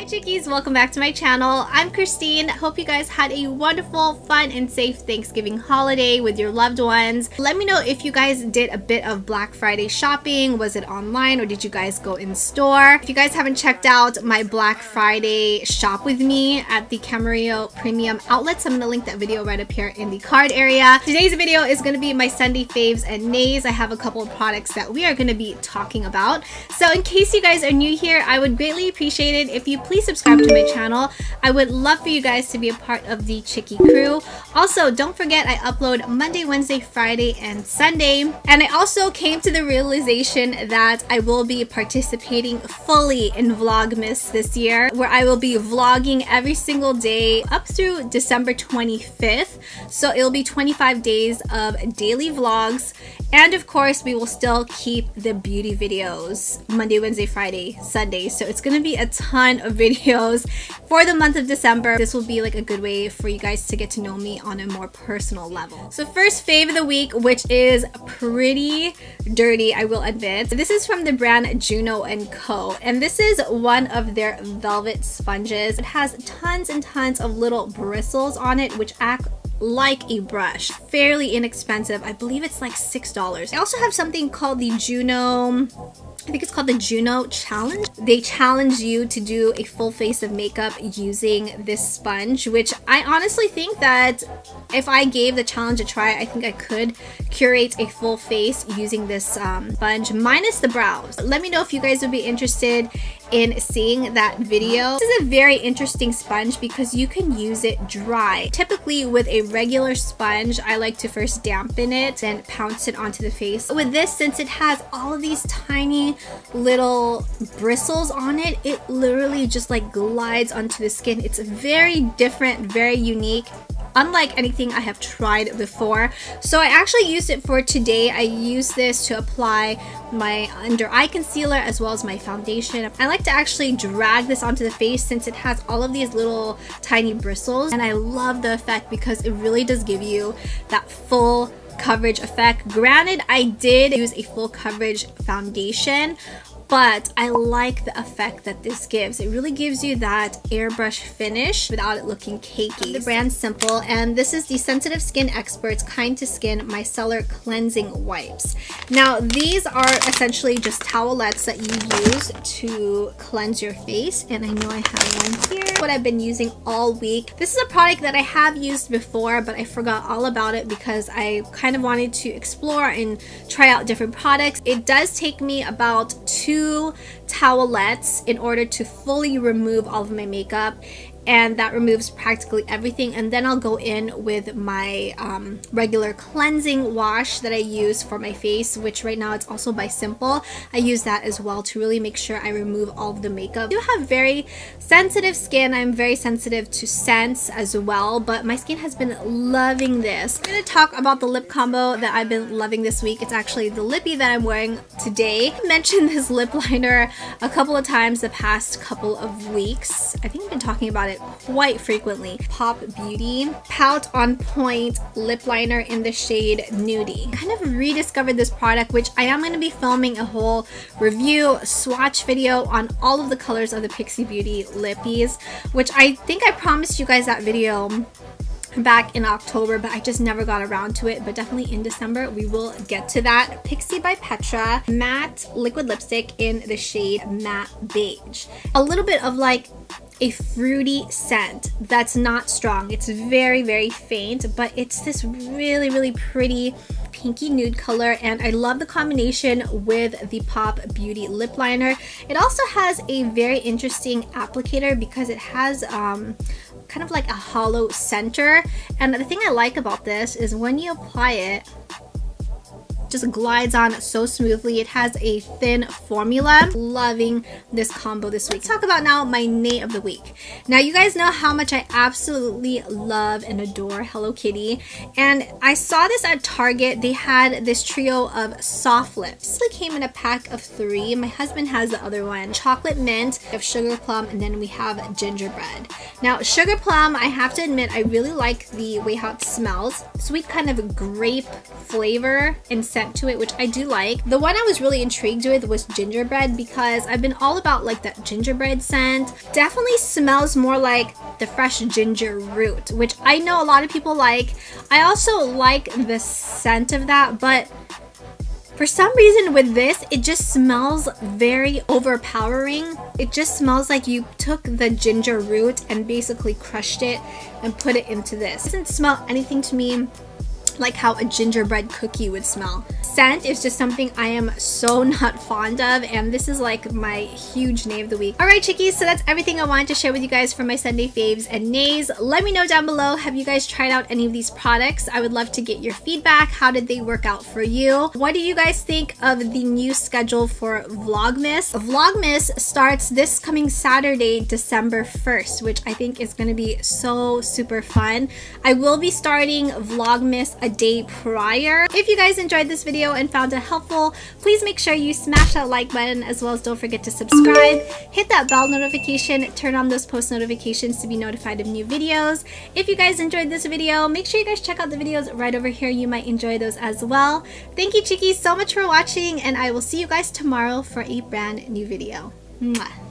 Hi chickies, welcome back to my channel. I'm Christine. Hope you guys had a wonderful, fun, and safe Thanksgiving holiday with your loved ones. Let me know if you guys did a bit of Black Friday shopping. Was it online or did you guys go in store? If you guys haven't checked out my Black Friday shop with me at the Camarillo Premium Outlets, I'm going to link that video right up here in the card area. Today's video is going to be my Sunday faves and nays. I have a couple of products that we are going to be talking about. So in case you guys are new here, I would greatly appreciate it if you please subscribe to my channel. I would love for you guys to be a part of the Chickie crew. Also, don't forget I upload Monday, Wednesday, Friday, and Sunday. And I also came to the realization that I will be participating fully in Vlogmas this year, where I will be vlogging every single day up through December 25th. So it'll be 25 days of daily vlogs. And of course, we will still keep the beauty videos Monday, Wednesday, Friday, Sunday. So it's going to be a ton of videos for the month of December. This will be like a good way for you guys to get to know me on a more personal level. So first fave of the week, which is pretty dirty, I will admit. This is from the brand Juno&Co. And this is one of their velvet sponges. It has tons and tons of little bristles on it, which act like a brush. Fairly inexpensive. I believe it's like $6. I also have something called the Juno, I think it's called the Juno Challenge. They challenge you to do a full face of makeup using this sponge, which I honestly think that if I gave the challenge a try, I think I could curate a full face using this sponge, minus the brows. Let me know if you guys would be interested in seeing that video. This is a very interesting sponge because you can use it dry. Typically with a regular sponge, I like to first dampen it, then pounce it onto the face. With this, since it has all of these tiny little bristles on it, it literally just like glides onto the skin. It's very different, very unique, unlike anything I have tried before. So I actually used it for today. I used this to apply my under eye concealer as well as my foundation. I like to actually drag this onto the face since it has all of these little tiny bristles, and I love the effect because it really does give you that full coverage effect. Granted, I did use a full coverage foundation, but I like the effect that this gives. It really gives you that airbrush finish without it looking cakey. The brand's Simple, and this is the Sensitive Skin Experts Kind to Skin Micellar Cleansing Wipes. Now, these are essentially just towelettes that you use to cleanse your face, and I know I have one here. What I've been using all week. This is a product that I have used before, but I forgot all about it because I kind of wanted to explore and try out different products. It does take me about 2 towelettes in order to fully remove all of my makeup, and that removes practically everything. And then I'll go in with my regular cleansing wash that I use for my face, which right now it's also by Simple. I use that as well to really make sure I remove all of the makeup. I do have very sensitive skin. I'm very sensitive to scents as well, but my skin has been loving this. I'm going to talk about the lip combo that I've been loving this week. It's actually the lippy that I'm wearing today. I mentioned this lip liner a couple of times the past couple of weeks. I think I've been talking about it quite frequently. Pop Beauty Pout on Point lip liner in the shade Nudie. I kind of rediscovered this product, which I am going to be filming a whole review swatch video on all of the colors of the Pixi Beauty lippies, which I think I promised you guys that video back in October, but I just never got around to it. But definitely in December we will get to that. Pixi by Petra matte liquid lipstick in the shade Matte Beige. A little bit of like a fruity scent that's not strong. It's very, very faint, but it's this really, really pretty pinky nude color, and I love the combination with the Pop Beauty lip liner. It also has a very interesting applicator because it has kind of like a hollow center, and the thing I like about this is when you apply it, just glides on so smoothly. It has a thin formula. Loving this combo this week. Let's talk about now my nay of the week. Now, you guys know how much I absolutely love and adore Hello Kitty, and I saw this at Target. They had this trio of soft lips. It came in a pack of 3. My husband has the other one. Chocolate mint, we have sugar plum, and then we have gingerbread. Now, sugar plum, I have to admit, I really like the way how it smells. Sweet kind of grape flavor instead scent to it, which I do like. The one I was really intrigued with was gingerbread because I've been all about like that gingerbread scent. Definitely smells more like the fresh ginger root, which I know a lot of people like. I also like the scent of that, but for some reason with this, it just smells very overpowering. It just smells like you took the ginger root and basically crushed it and put it into this. It doesn't smell anything to me like how a gingerbread cookie would smell. Scent is just something I am so not fond of, and this is like my huge nay of the week. Alright chickies, so that's everything I wanted to share with you guys for my Sunday faves and nays. Let me know down below, have you guys tried out any of these products? I would love to get your feedback. How did they work out for you? What do you guys think of the new schedule for Vlogmas? Vlogmas starts this coming Saturday, December 1st, which I think is going to be so super fun. I will be starting Vlogmas a day prior. If you guys enjoyed this video and found it helpful, please make sure you smash that like button, as well as don't forget to subscribe, hit that bell notification, turn on those post notifications to be notified of new videos. If you guys enjoyed this video, make sure you guys check out the videos right over here. You might enjoy those as well. Thank you chickies so much for watching, and I will see you guys tomorrow for a brand new video. Mwah.